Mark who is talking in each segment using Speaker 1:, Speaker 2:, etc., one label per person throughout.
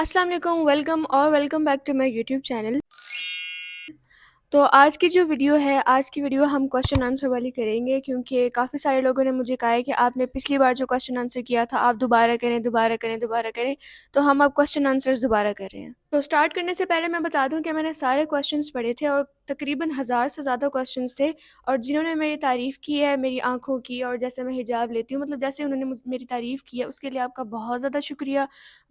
Speaker 1: السلام علیکم، welcome back to my YouTube channel. تو آج کی جو ویڈیو ہے، آج کی ویڈیو ہم کوسچن آنسر والی کریں گے، کیونکہ کافی سارے لوگوں نے مجھے کہا ہے کہ آپ نے پچھلی بار جو کوسچن آنسر کیا تھا آپ دوبارہ کریں، تو ہم اب کوسچن آنسرز دوبارہ کر رہے ہیں۔ تو سٹارٹ کرنے سے پہلے میں بتا دوں کہ میں نے سارے کوسچنس پڑھے تھے اور تقریباً 1000 سے زیادہ کوسچنس تھے، اور جنہوں نے میری تعریف کی ہے میری آنکھوں کی، اور جیسے میں حجاب لیتی ہوں، مطلب جیسے انہوں نے میری تعریف کی ہے، اس کے لیے آپ کا بہت زیادہ شکریہ،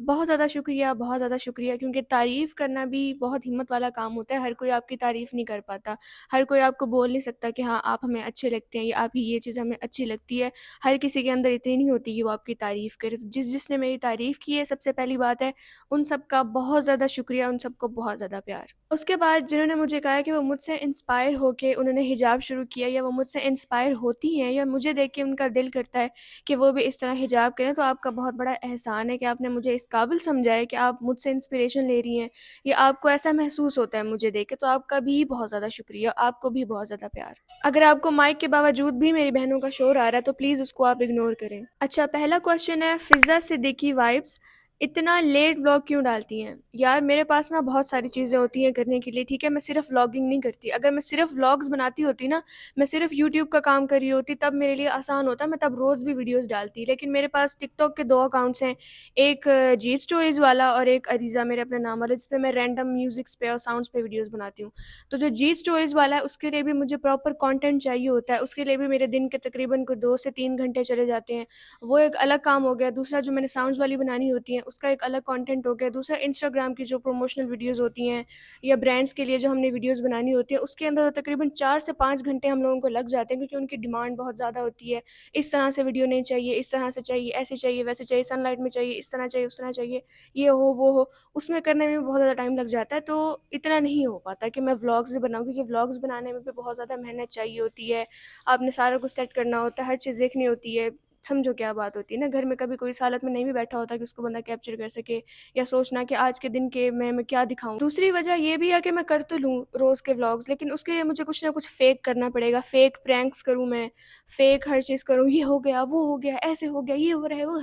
Speaker 1: بہت زیادہ شکریہ، بہت زیادہ شکریہ، کیونکہ تعریف کرنا بھی بہت ہمت والا کام ہوتا ہے۔ ہر کوئی آپ کی تعریف نہیں کر پاتا، ہر کوئی آپ کو بول نہیں سکتا کہ ہاں آپ ہمیں اچھے لگتے ہیں یا آپ کی یہ چیز ہمیں اچھی لگتی ہے۔ ہر کسی کے اندر اتنی نہیں ہوتی کہ وہ آپ کی تعریف کرے۔ تو جس نے میری تعریف کی ہے، سب سے پہلی بات ہے ان سب کا بہت زیادہ شکریہ، ان سب کو بہت زیادہ پیار۔ اس کے بعد جنہوں نے مجھے کہا کہ وہ مجھ سے انسپائر ہو کے انہوں نے حجاب شروع کیا، یا وہ مجھ سے انسپائر ہوتی ہیں، یا مجھے دیکھ کے ان کا دل کرتا ہے کہ وہ بھی اس طرح حجاب کریں، تو آپ کا بہت بڑا احسان ہے کہ آپ نے مجھے اس قابل سمجھا ہے کہ آپ مجھ سے انسپریشن لے رہی ہیں، یا آپ کو ایسا محسوس ہوتا ہے مجھے دیکھ کے، تو آپ کا بھی بہت زیادہ شکریہ، آپ کو بھی بہت زیادہ پیار۔ اگر آپ کو مائک کے باوجود بھی میری بہنوں کا شور آ رہا ہے تو پلیز اس کو آپ اگنور کریں۔ اچھا، پہلا کوسچن ہے فضا صدیقی وائبس، اتنا لیٹ ولاگ کیوں ڈالتی ہیں؟ یار میرے پاس نا بہت ساری چیزیں ہوتی ہیں کرنے کے لیے، ٹھیک ہے، میں صرف ولاگنگ نہیں کرتی۔ اگر میں صرف ولاگز بناتی ہوتی نا، میں صرف یوٹیوب کا کام کر رہی ہوتی، تب میرے لیے آسان ہوتا، میں تب روز بھی ویڈیوز ڈالتی۔ لیکن میرے پاس ٹک ٹاک کے 2 اکاؤنٹس ہیں، ایک جی اسٹوریز والا اور ایک عریضہ میرے اپنے نام والا، جس پہ میں رینڈم میوزکس پہ اور ساؤنڈس پہ ویڈیوز بناتی ہوں۔ تو جو جی اسٹوریز والا ہے اس کے لیے بھی مجھے پراپر کانٹینٹ چاہیے ہوتا ہے، اس کے لیے بھی میرے دن کے تقریباً کوئی 2 سے 3 گھنٹے چلے جاتے ہیں، وہ ایک الگ کام ہو گیا۔ دوسرا جو میں نے ساؤنڈز والی بنانی ہوتی ہیں اس کا ایک الگ کانٹینٹ ہو گیا۔ دوسرا انسٹاگرام کی جو پروموشنل ویڈیوز ہوتی ہیں یا برانڈس کے لیے جو ہم نے ویڈیوز بنانی ہوتی ہے، اس کے اندر تقریباً 4 سے 5 گھنٹے ہم لوگوں کو لگ جاتے ہیں، کیونکہ ان کی ڈیمانڈ بہت زیادہ ہوتی ہے۔ اس طرح سے ویڈیو نہیں چاہیے، اس طرح سے چاہیے، ایسے چاہیے، ویسے چاہیے، سن لائٹ میں چاہیے، اس طرح چاہیے، اس طرح چاہیے، یہ ہو وہ ہو، اس میں کرنے میں بھی بہت زیادہ ٹائم لگ جاتا ہے۔ تو اتنا نہیں ہو پاتا کہ میں ولاگز بھی بناؤں، کیونکہ ولاگز بنانے میں بھی بہت زیادہ محنت چاہیے ہوتی ہے، آپ نے سارا کچھ سیٹ کرنا ہوتا ہے، ہر چیز دیکھنی ہوتی ہے۔ سمجھو کیا بات ہوتی ہے نا، گھر میں کبھی کوئی اس حالت میں نہیں بھی بیٹھا ہوتا کہ اس کو بندہ کیپچر کر سکے، یا سوچنا کہ آج کے دن کے میں کیا دکھاؤں۔ دوسری وجہ یہ بھی ہے کہ میں کر تو لوں روز کے ولاگز، لیکن اس کے لیے مجھے کچھ نہ کچھ فیک کرنا پڑے گا، فیک پرینکس کروں میں، فیک ہر چیز کروں، یہ ہو گیا، وہ ہو گیا، ایسے ہو گیا، یہ ہو رہا ہے، وہ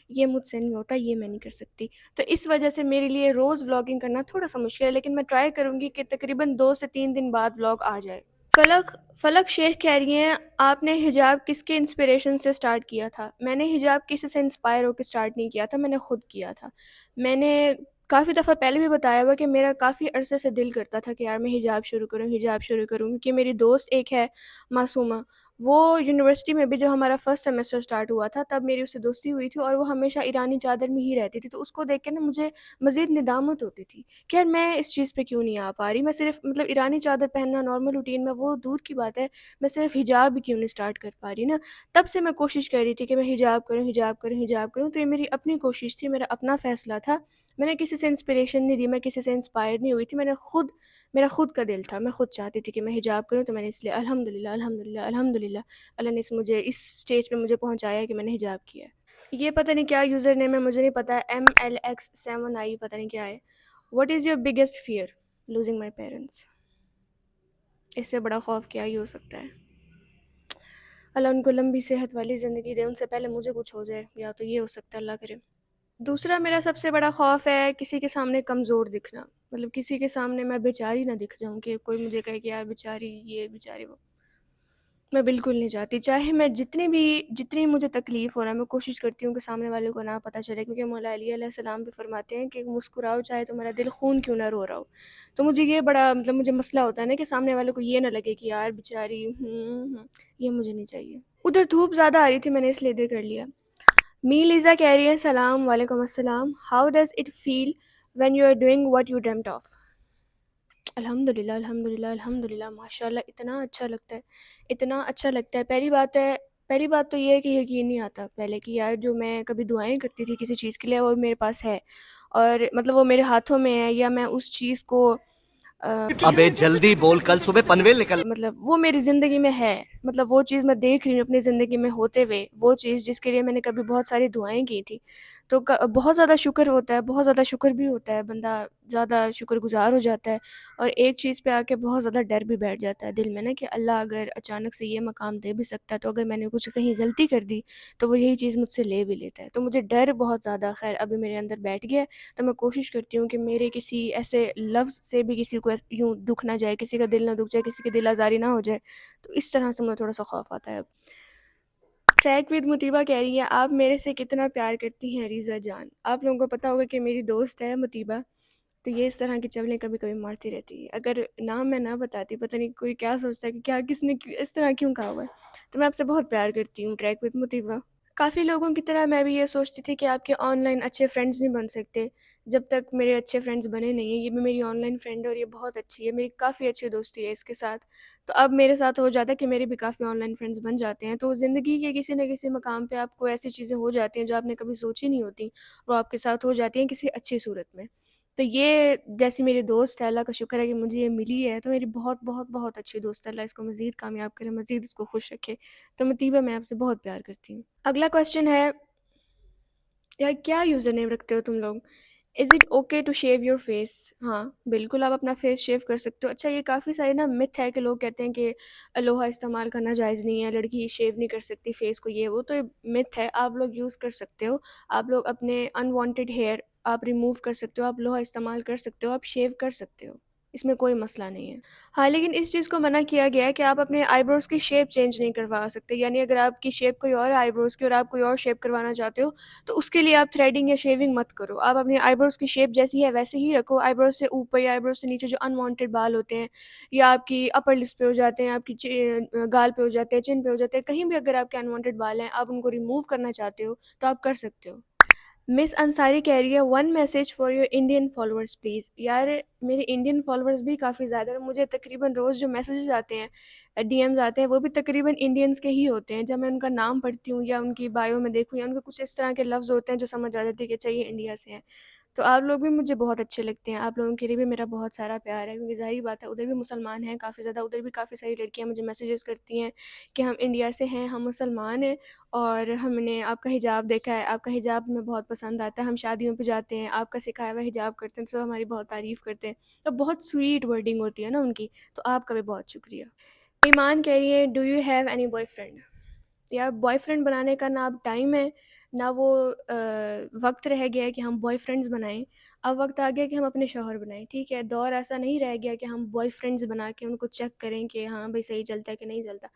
Speaker 1: یہ مجھ سے نہیں ہوتا، یہ میں نہیں کر سکتی۔ تو اس وجہ سے میرے لیے روز ولاگنگ کرنا تھوڑا سا مشکل ہے، لیکن میں ٹرائی کروں گی کہ تقریباً 2 سے 3 دن بعد ولاگ آ جائے۔ فلک شیخ کہہ رہی ہیں آپ نے حجاب کس کے انسپریشن سے سٹارٹ کیا تھا؟ میں نے حجاب کسی سے انسپائر ہو کے سٹارٹ نہیں کیا تھا، میں نے خود کیا تھا۔ میں نے کافی دفعہ پہلے بھی بتایا ہوا کہ میرا کافی عرصے سے دل کرتا تھا کہ یار میں حجاب شروع کروں، حجاب شروع کروں، کیونکہ میری دوست ایک ہے معصومہ، وہ یونیورسٹی میں بھی جب ہمارا فرسٹ سیمسٹر سٹارٹ ہوا تھا تب میری اس سے دوستی ہوئی تھی، اور وہ ہمیشہ ایرانی چادر میں ہی رہتی تھی، تو اس کو دیکھ کے نا مجھے مزید ندامت ہوتی تھی کہ یار میں اس چیز پہ کیوں نہیں آ پا رہی، میں صرف مطلب ایرانی چادر پہننا نارمل روٹین میں وہ دور کی بات ہے، میں صرف حجاب بھی کیوں نہیں سٹارٹ کر پا رہی نا۔ تب سے میں کوشش کر رہی تھی کہ میں حجاب کروں، حجاب کروں، حجاب کروں، تو یہ میری اپنی کوشش تھی، میرا اپنا فیصلہ تھا، میں نے کسی سے انسپریشن نہیں لی، میں کسی سے انسپائر نہیں ہوئی تھی، میں نے خود، میرا خود کا دل تھا، میں خود چاہتی تھی کہ میں حجاب کروں، تو میں نے اس لیے الحمدللہ الحمدللہ الحمدللہ اللہ نے مجھے اس سٹیج پہ مجھے پہنچایا ہے کہ میں نے حجاب کیا ہے۔ یہ پتہ نہیں کیا یوزر نیم ہے، مجھے نہیں پتہ، MLX7I پتہ نہیں کیا ہے۔ What is your biggest fear? Losing my parents. اس سے بڑا خوف کیا ہی ہو سکتا ہے؟ اللہ ان کو لمبی صحت والی زندگی دے، ان سے پہلے مجھے کچھ ہو جائے، یا تو یہ ہو سکتا ہے، اللہ کرے۔ دوسرا میرا سب سے بڑا خوف ہے کسی کے سامنے کمزور دکھنا، مطلب کسی کے سامنے میں بیچاری نہ دکھ جاؤں، کہ کوئی مجھے کہے کہ یار بیچاری یہ بیچاری وہ، میں بالکل نہیں چاہتی۔ چاہے میں جتنی مجھے تکلیف ہو رہا ہے، میں کوشش کرتی ہوں کہ سامنے والے کو نہ پتہ چلے، کیونکہ مولا علی علیہ السلام بھی فرماتے ہیں کہ مسکراؤ چاہے تمہارا دل خون کیوں نہ رو رہا ہو۔ تو مجھے یہ بڑا مطلب مجھے مسئلہ ہوتا ہے نا کہ سامنے والے کو یہ نہ لگے کہ یار بیچاری یہ مجھے نہیں چاہیے۔ ادھر دھوپ زیادہ آ رہی تھی، میں نے اس لیے ادھر کر لیا۔ می لیزا کہہ رہی ہے سلام، وعلیکم السلام، how does it feel when you are doing what you dreamt of? الحمدللہ الحمدللہ الحمدللہ، ماشاء اللہ، اتنا اچھا لگتا ہے، اتنا اچھا لگتا ہے۔ پہلی بات تو یہ ہے کہ یقین نہیں آتا پہلے کہ یار جو میں کبھی دعائیں کرتی تھی کسی چیز کے لیے وہ میرے پاس ہے، اور مطلب وہ میرے ہاتھوں میں ہے، یا میں اس چیز کو
Speaker 2: ابے جلدی بول، کل صبح پنویل نکل.
Speaker 1: مطلب وہ میری زندگی میں ہے، مطلب وہ چیز میں دیکھ رہی ہوں اپنی زندگی میں ہوتے ہوئے، وہ چیز جس کے لیے میں نے کبھی بہت ساری دعائیں کی تھی. تو بہت زیادہ شکر ہوتا ہے، بہت زیادہ شکر بھی ہوتا ہے، بندہ زیادہ شکر گزار ہو جاتا ہے. اور ایک چیز پہ آ کے بہت زیادہ ڈر بھی بیٹھ جاتا ہے دل میں نا، کہ اللہ اگر اچانک سے یہ مقام دے بھی سکتا ہے، تو اگر میں نے کچھ کہیں غلطی کر دی تو وہ یہی چیز مجھ سے لے بھی لیتا ہے. تو مجھے ڈر بہت زیادہ خیر ابھی میرے اندر بیٹھ گیا ہے. تو میں کوشش کرتی ہوں کہ میرے کسی ایسے لفظ سے بھی کسی کو یوں دکھ نہ جائے، کسی کا دل نہ دکھ جائے، کسی کی دل آزاری نہ ہو جائے. تو اس طرح سے مجھے تھوڑا سا خوف آتا ہے اب. ٹریک ود مطیبہ کہہ رہی ہے آپ میرے سے کتنا پیار کرتی ہیں ریزا جان. آپ لوگوں کو پتہ ہوگا کہ میری دوست ہے مطیبہ، تو یہ اس طرح کی چولیں کبھی کبھی مارتی رہتی ہے. اگر نام میں نہ بتاتی پتہ نہیں کوئی کیا سوچتا ہے کہ کیا کس نے اس طرح کیوں کہا ہوا ہے. تو میں آپ سے بہت پیار کرتی ہوں ٹریک ود مطیبہ. کافی لوگوں کی طرح میں بھی یہ سوچتی تھی کہ آپ کے آن لائن اچھے فرینڈز نہیں بن سکتے جب تک میرے اچھے فرینڈز بنے نہیں ہیں. یہ بھی میری آن لائن فرینڈ ہے اور یہ بہت اچھی ہے، میری کافی اچھی دوستی ہے اس کے ساتھ. تو اب میرے ساتھ ہو جاتا ہے کہ میرے بھی کافی آن لائن فرینڈز بن جاتے ہیں. تو زندگی کے کسی نہ کسی مقام پہ آپ کو ایسی چیزیں ہو جاتی ہیں جو آپ نے کبھی سوچی نہیں ہوتی، وہ آپ کے ساتھ ہو جاتی ہیں کسی اچھی صورت میں. تو یہ جیسی میری دوست ہے، اللہ کا شکر ہے کہ مجھے یہ ملی ہے. تو میری بہت بہت بہت اچھی دوست ہے، اللہ اس کو مزید کامیاب کرے، مزید اس کو خوش رکھے. تو مطیبہ میں آپ سے بہت پیار کرتی ہوں. اگلا کویشچن ہے، یار کیا یوزر نیم رکھتے ہو تم لوگ؟ Is it okay to shave your face? ہاں بالکل آپ اپنا فیس شیو کر سکتے ہو. اچھا یہ کافی سارے نا متھ ہے کہ لوگ کہتے ہیں کہ لوہا استعمال کرنا جائز نہیں ہے، لڑکی شیو نہیں کر سکتی فیس کو، یہ وہ. تو یہ متھ ہے، آپ لوگ یوز کر سکتے ہو. آپ لوگ اپنے انوانٹیڈ ہیئر آپ ریموو کر سکتے ہو، آپ لوہا استعمال کر سکتے ہو، آپ شیو کر سکتے ہو، اس میں کوئی مسئلہ نہیں ہے. ہاں لیکن اس چیز کو منع کیا گیا ہے کہ آپ اپنے آئی بروز کی شیپ چینج نہیں کروا سکتے. یعنی اگر آپ کی شیپ کوئی اور ہے آئی بروز کی اور آپ کوئی اور شیپ کروانا چاہتے ہو تو اس کے لیے آپ تھریڈنگ یا شیونگ مت کرو. آپ اپنے آئی بروز کی شیپ جیسی ہے ویسے ہی رکھو. آئی بروز سے اوپر یا آئی بروز سے نیچے جو انوانٹیڈ بال ہوتے ہیں، یا آپ کی اپر لپس پہ ہو جاتے ہیں، آپ کی گال پہ ہو جاتے ہیں، چن پہ ہو جاتے ہیں، کہیں بھی اگر آپ کے انوانٹیڈ بال ہیں آپ ان کو ریموو کرنا چاہتے ہو تو آپ کر سکتے ہو. مس انصاری کہہ رہی ہے one message for your Indian followers please. یار میرے انڈین فالوورس بھی کافی زیادہ ہیں، مجھے تقریباً روز جو میسیجز آتے ہیں، ڈی ایمز آتے ہیں، وہ بھی تقریباً انڈینس کے ہی ہوتے ہیں. جب میں ان کا نام پڑھتی ہوں یا ان کی بایو میں دیکھوں یا ان کے کچھ اس طرح کے لفظ ہوتے ہیں جو سمجھ آ جاتی ہے کہ چاہیے انڈیا سے ہیں. تو آپ لوگ بھی مجھے بہت اچھے لگتے ہیں، آپ لوگوں کے لیے بھی میرا بہت سارا پیار ہے، کیونکہ ظاہری بات ہے ادھر بھی مسلمان ہیں کافی زیادہ، ادھر بھی کافی ساری لڑکیاں مجھے میسیجز کرتی ہیں کہ ہم انڈیا سے ہیں، ہم مسلمان ہیں اور ہم نے آپ کا حجاب دیکھا ہے، آپ کا حجاب ہمیں بہت پسند آتا ہے، ہم شادیوں پہ جاتے ہیں، آپ کا سکھایا ہوا حجاب کرتے ہیں، سب ہماری بہت تعریف کرتے ہیں. تو بہت سویٹ ورڈنگ ہوتی ہے نا ان کی. تو آپ کا بھی بہت شکریہ. ایمان کہہ رہی ہے do you have any boy friend? یا بوائے فرینڈ بنانے کا نہ اب ٹائم ہے نہ وہ وقت رہ گیا ہے کہ ہم بوائے فرینڈز بنائیں. اب وقت آ گیا کہ ہم اپنے شوہر بنائیں. ٹھیک ہے، دور ایسا نہیں رہ گیا کہ ہم بوائے فرینڈز بنا کے ان کو چیک کریں کہ ہاں بھائی صحیح چلتا ہے کہ نہیں چلتا.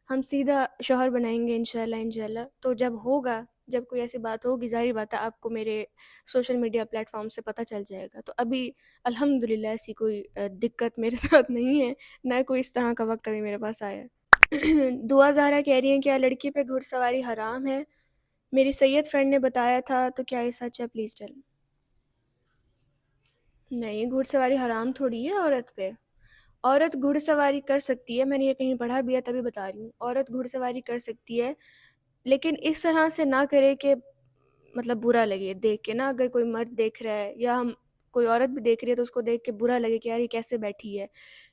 Speaker 1: ہم سیدھا شوہر بنائیں گے انشاءاللہ انشاءاللہ. تو جب ہوگا، جب کوئی ایسی بات ہوگی، ظاہری بات ہے آپ کو میرے سوشل میڈیا پلیٹ فارم سے پتہ چل جائے گا. تو ابھی الحمدللہ ایسی کوئی دقت میرے ساتھ نہیں ہے، نہ کوئی اس طرح کا وقت ابھی میرے پاس آیا ہے. دعا زہرا کہہ رہی ہیں کیا لڑکی پہ گھڑ سواری حرام ہے؟ میری سید فرینڈ نے بتایا تھا، تو کیا یہ سچ ہے؟ Please tell. نہیں، گھڑ سواری حرام تھوڑی ہے عورت پہ. عورت گھڑ سواری کر سکتی ہے، میں نے یہ کہیں پڑھا بھی ہے تبھی بتا رہی ہوں. عورت گھڑ سواری کر سکتی ہے لیکن اس طرح سے نہ کرے کہ مطلب برا لگے دیکھ کے نا. اگر کوئی مرد دیکھ رہا ہے یا ہم کوئی عورت بھی دیکھ رہی ہے تو اس کو دیکھ کے برا لگے کہ یار یہ کیسے بیٹھی ہے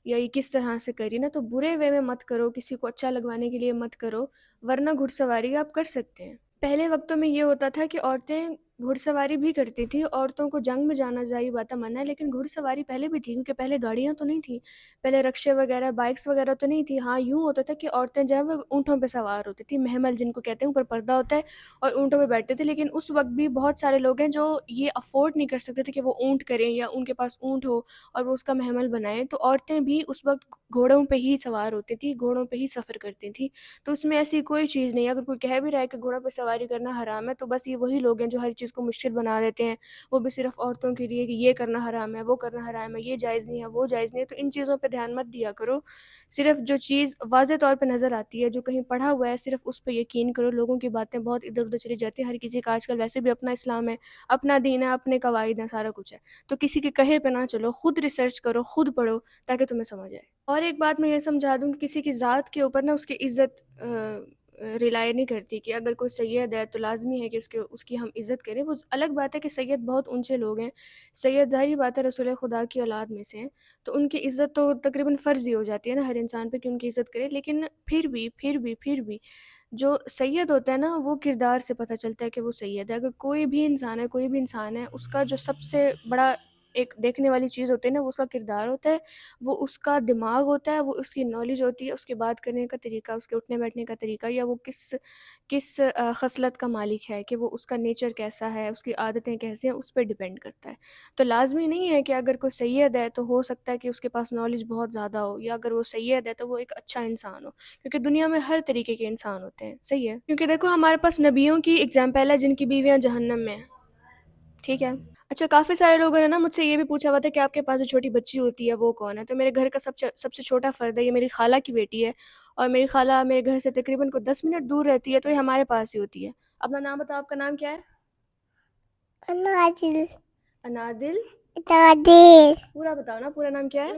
Speaker 1: یا یہ کس طرح سے کری نا، تو برے وے میں مت کرو، کسی کو اچھا لگوانے کے لیے مت کرو. ورنہ گھڑ سواری آپ کر سکتے ہیں. پہلے وقتوں میں یہ ہوتا تھا کہ عورتیں گھڑ سواری بھی کرتی تھیں. عورتوں کو جنگ میں جانا ظاہری بات ہے منع ہے، لیکن گھڑ سواری پہلے بھی تھی، کیونکہ پہلے گاڑیاں تو نہیں تھیں، پہلے رکشے وغیرہ بائکس وغیرہ تو نہیں تھی. ہاں یوں ہوتا تھا کہ عورتیں جو ہیں وہ اونٹوں پہ سوار ہوتی تھیں، محمل جن کو کہتے ہیں، اوپر پردہ ہوتا ہے اور اونٹوں پہ بیٹھتے تھے. لیکن اس وقت بھی بہت سارے لوگ ہیں جو یہ افورڈ نہیں کر سکتے تھے کہ وہ اونٹ کریں یا ان کے پاس اونٹ ہو اور وہ اس کا محمل بنائیں. تو عورتیں بھی اس وقت گھوڑوں پہ ہی سوار ہوتی تھیں، گھوڑوں پہ ہی سفر کرتی تھیں. تو اس میں ایسی کوئی چیز نہیں ہے. اگر کوئی کہہ بھی رہا ہے کہ گھوڑوں پہ سواری کرنا حرام ہے تو بس یہ وہی لوگ ہیں جو ہر چیز کو مشکل بنا دیتے ہیں، وہ بھی صرف عورتوں کے لیے کہ یہ کرنا حرام ہے، وہ کرنا حرام ہے، یہ جائز نہیں ہے، وہ جائز نہیں ہے. تو ان چیزوں پہ دھیان مت دیا کرو. صرف جو چیز واضح طور پہ نظر آتی ہے، جو کہیں پڑھا ہوا ہے، صرف اس پہ یقین کرو. لوگوں کی باتیں بہت ادھر ادھر چلی جاتی ہیں. ہر کسی کا آج کل ویسے بھی اپنا اسلام ہے، اپنا دین ہے، اپنے قواعد ہیں، سارا کچھ ہے. تو کسی کے کہے پہ نہ چلو، خود ریسرچ کرو، خود پڑھو تاکہ تمہیں سمجھ آئے. اور ایک بات میں یہ سمجھا دوں کہ کسی کی ذات کے اوپر نا اس کی عزت ریلائی نہیں کرتی کہ اگر کوئی سید ہے تو لازمی ہے کہ اس کی ہم عزت کریں. وہ الگ بات ہے کہ سید بہت اونچے لوگ ہیں، سید ظاہری بات ہے رسول خدا کی اولاد میں سے ہیں، تو ان کی عزت تو تقریباً فرض ہی ہو جاتی ہے نا ہر انسان پہ کہ ان کی عزت کرے. لیکن پھر بھی جو سید ہوتا ہے نا وہ کردار سے پتہ چلتا ہے کہ وہ سید ہے. اگر کوئی بھی انسان ہے اس کا جو سب سے بڑا ایک دیکھنے والی چیز ہوتی ہے نا وہ اس کا کردار ہوتا ہے، وہ اس کا دماغ ہوتا ہے، وہ اس کی نالج ہوتی ہے، اس کے بات کرنے کا طریقہ، اس کے اٹھنے بیٹھنے کا طریقہ، یا وہ کس خصلت کا مالک ہے، کہ وہ اس کا نیچر کیسا ہے، اس کی عادتیں کیسے ہیں، اس پہ ڈیپینڈ کرتا ہے. تو لازمی نہیں ہے کہ اگر کوئی سید ہے تو ہو سکتا ہے کہ اس کے پاس نالج بہت زیادہ ہو، یا اگر وہ سید ہے تو وہ ایک اچھا انسان ہو، کیونکہ دنیا میں ہر طریقے کے انسان ہوتے ہیں. صحیح ہے، کیونکہ دیکھو ہمارے پاس نبیوں کی اگزامپل ہے جن کی بیویاں جہنم میں ہیں. ٹھیک ہے. اچھا، کافی سارے لوگوں نے نا مجھ سے یہ بھی پوچھا ہوا تھا کہ آپ کے پاس جو چھوٹی بچی ہوتی ہے وہ کون ہے. تو میرے گھر کا سب سے چھوٹا فرد ہے، یہ میری خالہ کی بیٹی ہے، اور میری خالہ میرے گھر سے تقریباً کو 10 منٹ دور رہتی ہے، تو یہ ہمارے پاس ہی ہوتی ہے. اپنا نام بتاؤ، آپ کا نام کیا ہے؟
Speaker 3: انادل.
Speaker 1: انادل.
Speaker 3: انادل.
Speaker 1: پورا بتاؤ نا، پورا نام کیا ہے؟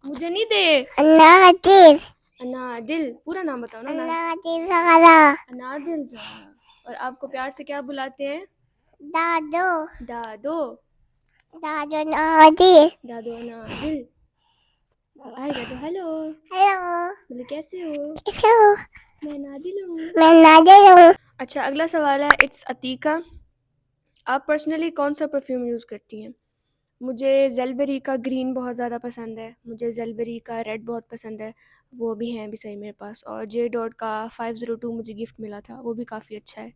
Speaker 1: مجھے نہیں دے.
Speaker 3: انادل.
Speaker 1: انادل، پورا نام بتاؤ نا.
Speaker 3: انادل زغلا.
Speaker 1: انادل زہرا. اور آپ کو پیار سے کیا بلاتے ہیں؟
Speaker 3: دادو.
Speaker 1: دادو.
Speaker 3: دادو نادل.
Speaker 1: دادو انادل. آئے گا تو ہیلو.
Speaker 3: ہیلو.
Speaker 1: بولے کیسے ہو؟
Speaker 3: کیسے ہو؟
Speaker 1: میں نادل ہوں.
Speaker 3: میں نادل ہوں.
Speaker 1: اچھا، اگلا سوال ہے اٹس عتیقہ. آپ پرسنلی کون سا پرفیوم یوز کرتی ہیں؟ مجھے زیلبری کا گرین بہت زیادہ پسند ہے، مجھے زیلبری کا ریڈ بہت پسند ہے، وہ بھی ہیں بھی صحیح میرے پاس. اور جے ڈاٹ کا 502 مجھے گفٹ ملا تھا، وہ بھی کافی اچھا ہے.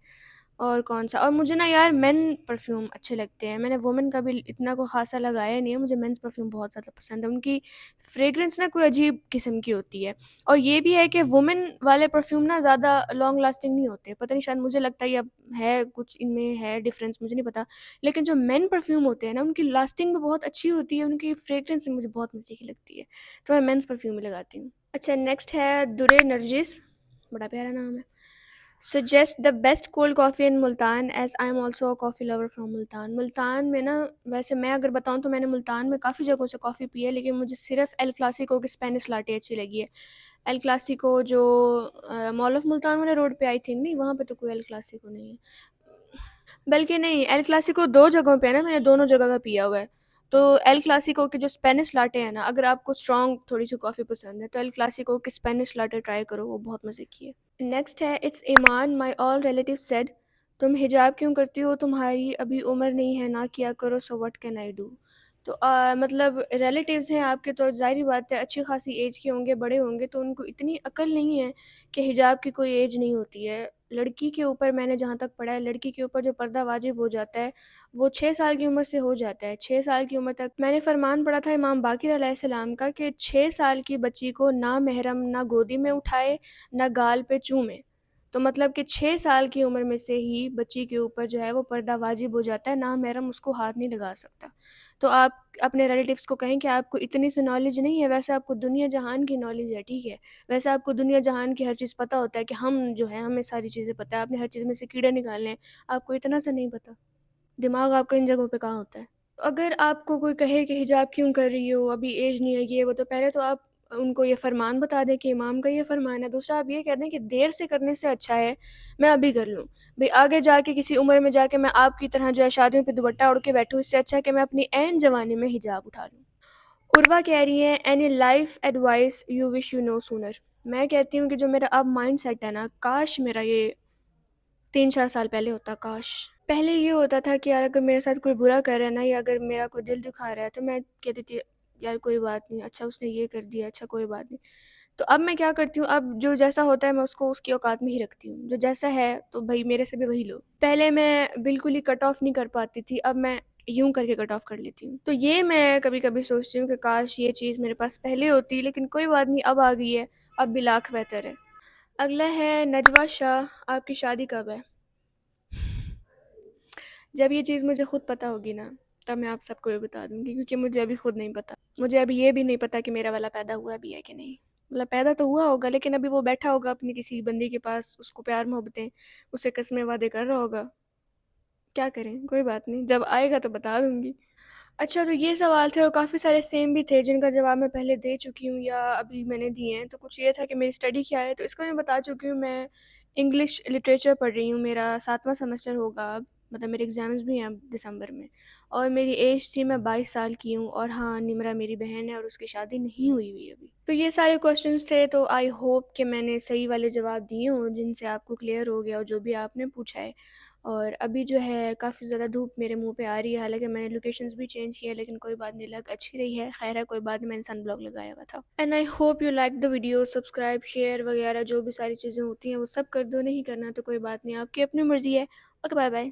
Speaker 1: اور کون سا، اور مجھے نا یار مین پرفیوم اچھے لگتے ہیں. میں نے وومن کا بھی اتنا کو خاصا لگایا نہیں ہے، مجھے مینس پرفیوم بہت زیادہ پسند ہے. ان کی فریگرنس نا کوئی عجیب قسم کی ہوتی ہے. اور یہ بھی ہے کہ وومن والے پرفیوم نا زیادہ لانگ لاسٹنگ نہیں ہوتے. پتہ نہیں، شاید مجھے لگتا ہے یہ اب ہے کچھ ان میں ہے ڈفرینس، مجھے نہیں پتا. لیکن جو مین پرفیوم ہوتے ہیں نا ان کی لاسٹنگ بھی بہت اچھی ہوتی ہے، ان کی فریگرنس مجھے بہت مزے کی لگتی ہے، تو میں مینس پرفیوم ہی لگاتی ہوں. اچھا، نیکسٹ ہے درے نرجس، بڑا پیارا نام ہے. Suggest the best cold coffee in Multan as I am also a coffee lover from Multan. Multan میں نا ویسے میں اگر بتاؤں تو میں نے ملتان میں کافی جگہوں سے کافی پی ہے، لیکن مجھے صرف ایل کلاسیکو کی اسپینش لاٹے اچھی لگی ہے. ایل کلاسیکو جو مال آف ملتان والے روڈ پہ آئی تھنک، نہیں وہاں پہ تو کوئی ایل کلاسیکو نہیں ہے، بلکہ نہیں، ایل کلاسیکو 2 جگہوں پہ ہے نا، میں نے دونوں جگہ کا پیا ہوا ہے. تو ایل کلاسیکو کے جو اسپینش لاٹے ہیں نا، اگر آپ کو اسٹرانگ تھوڑی سی کافی پسند ہے تو ایل کلاسیکو کی اسپینش لاٹے ٹرائی کرو، وہ بہت مزے کی ہے. نیکسٹ ہے اٹس ایمان مائی آل ریلیٹیو سیڈ تم حجاب کیوں کرتی ہو، تمہاری ابھی عمر نہیں ہے، نہ کیا کرو، so what can I do. تو مطلب ریلیٹیوز ہیں آپ کے، تو ظاہری بات ہے اچھی خاصی ایج کے ہوں گے، بڑے ہوں گے، تو ان کو اتنی عقل نہیں ہے کہ حجاب کی کوئی ایج نہیں ہوتی ہے. لڑکی کے اوپر میں نے جہاں تک پڑھا ہے، لڑکی کے اوپر جو پردہ واجب ہو جاتا ہے وہ 6 سال کی عمر سے ہو جاتا ہے. 6 سال کی عمر تک میں نے فرمان پڑھا تھا امام باقر علیہ السلام کا کہ 6 سال کی بچی کو نہ محرم نہ گودی میں اٹھائے نہ گال پہ چومے. تو مطلب کہ 6 سال کی عمر میں سے ہی بچی کے اوپر جو ہے وہ پردہ واجب ہو جاتا ہے، نہ محرم اس کو ہاتھ نہیں لگا سکتا. تو آپ اپنے ریلیٹیوز کو کہیں کہ آپ کو اتنی سی نالج نہیں ہے، ویسے آپ کو دنیا جہان کی نالج ہے، ٹھیک ہے، ویسے آپ کو دنیا جہان کی ہر چیز پتہ ہوتا ہے کہ ہم جو ہے ہمیں ساری چیزیں پتہ ہے، آپ نے ہر چیز میں سے کیڑے نکالنے ہیں، آپ کو اتنا سا نہیں پتہ. دماغ آپ کا ان جگہوں پہ کہاں ہوتا ہے؟ اگر آپ کو کوئی کہے کہ حجاب کیوں کر رہی ہو، ابھی ایج نہیں ہے یہ وہ، تو پہلے تو آپ ان کو یہ فرمان بتا دیں کہ امام کا یہ فرمان ہے. دوسرا آپ یہ کہہ دیں کہ دیر سے کرنے سے اچھا ہے میں ابھی کر لوں. بھئی آگے جا کے کسی عمر میں جا کے میں آپ کی طرح جو ہے شادیوں پہ دوپٹہ اڑ کے بیٹھوں، اس سے اچھا ہے کہ میں اپنی عین جوانی میں حجاب اٹھا لوں. عروہ کہہ رہی ہیں any life advice you wish you knew sooner. میں کہتی ہوں کہ جو میرا اب مائنڈ سیٹ ہے نا، کاش میرا یہ 3-4 سال پہلے ہوتا. کاش پہلے یہ ہوتا تھا کہ یار اگر میرے ساتھ کوئی برا کر رہا ہے نا، یا اگر میرا کوئی دل دکھا رہا ہے تو میں کہتی تھی یار کوئی بات نہیں، اچھا اس نے یہ کر دیا، اچھا کوئی بات نہیں. تو اب میں کیا کرتی ہوں، اب جو جیسا ہوتا ہے میں اس کو اس کی اوقات میں ہی رکھتی ہوں. جو جیسا ہے تو بھائی میرے سے بھی وہی لو. پہلے میں بالکل ہی کٹ آف نہیں کر پاتی تھی، اب میں یوں کر کے کٹ آف کر لیتی ہوں. تو یہ میں کبھی کبھی سوچتی ہوں کہ کاش یہ چیز میرے پاس پہلے ہوتی، لیکن کوئی بات نہیں، اب آ گئی ہے، اب بھی لاکھ بہتر ہے. اگلا ہے نجوہ شاہ، آپ کی شادی کب ہے؟ جب یہ چیز مجھے خود پتہ ہوگی نا تب میں آپ سب کو یہ بتا دوں گی، کیونکہ مجھے ابھی خود نہیں پتہ. مجھے ابھی یہ بھی نہیں پتہ کہ میرا والا پیدا ہوا بھی ہے کہ نہیں. مطلب پیدا تو ہوا ہوگا، لیکن ابھی وہ بیٹھا ہوگا اپنی کسی بندی کے پاس، اس کو پیار محبتیں، اسے قسمیں وعدے کر رہا ہوگا. کیا کریں، کوئی بات نہیں، جب آئے گا تو بتا دوں گی. اچھا، تو یہ سوال تھے اور کافی سارے سیم بھی تھے جن کا جواب میں پہلے دے چکی ہوں یا ابھی میں نے دیے ہیں. تو کچھ یہ تھا کہ میری اسٹڈی کیا ہے، تو اس کو میں بتا چکی ہوں. میں انگلش لٹریچر پڑھ رہی ہوں، میرا 7واں سیمسٹر ہوگا اب، مطلب میرے ایگزامز بھی ہیں اب دسمبر میں، اور میری ایج تھی، میں 22 سال کی ہوں، اور ہاں نمرہ میری بہن ہے اور اس کی شادی نہیں ہوئی ابھی. تو یہ سارے کوشچنس تھے، تو آئی ہوپ کہ میں نے صحیح والے جواب دیے ہوں جن سے آپ کو کلیئر ہو گیا، اور جو بھی آپ نے پوچھا ہے. اور ابھی جو ہے کافی زیادہ دھوپ میرے منہ پہ آ رہی ہے، حالانکہ میں نے لوکیشنز بھی چینج کی ہے، لیکن کوئی بات نہیں، لگ اچھی رہی ہے. خیر ہے، کوئی بات نہیں، میں نے سن بلاک لگایا ہوا تھا. And I hope you like the video. Subscribe, share وغیرہ جو بھی ساری چیزیں ہوتی ہیں وہ سب کر دو، نہیں کرنا تو کوئی بات نہیں، آپ کی اپنی مرضی ہے. Okay, bye bye.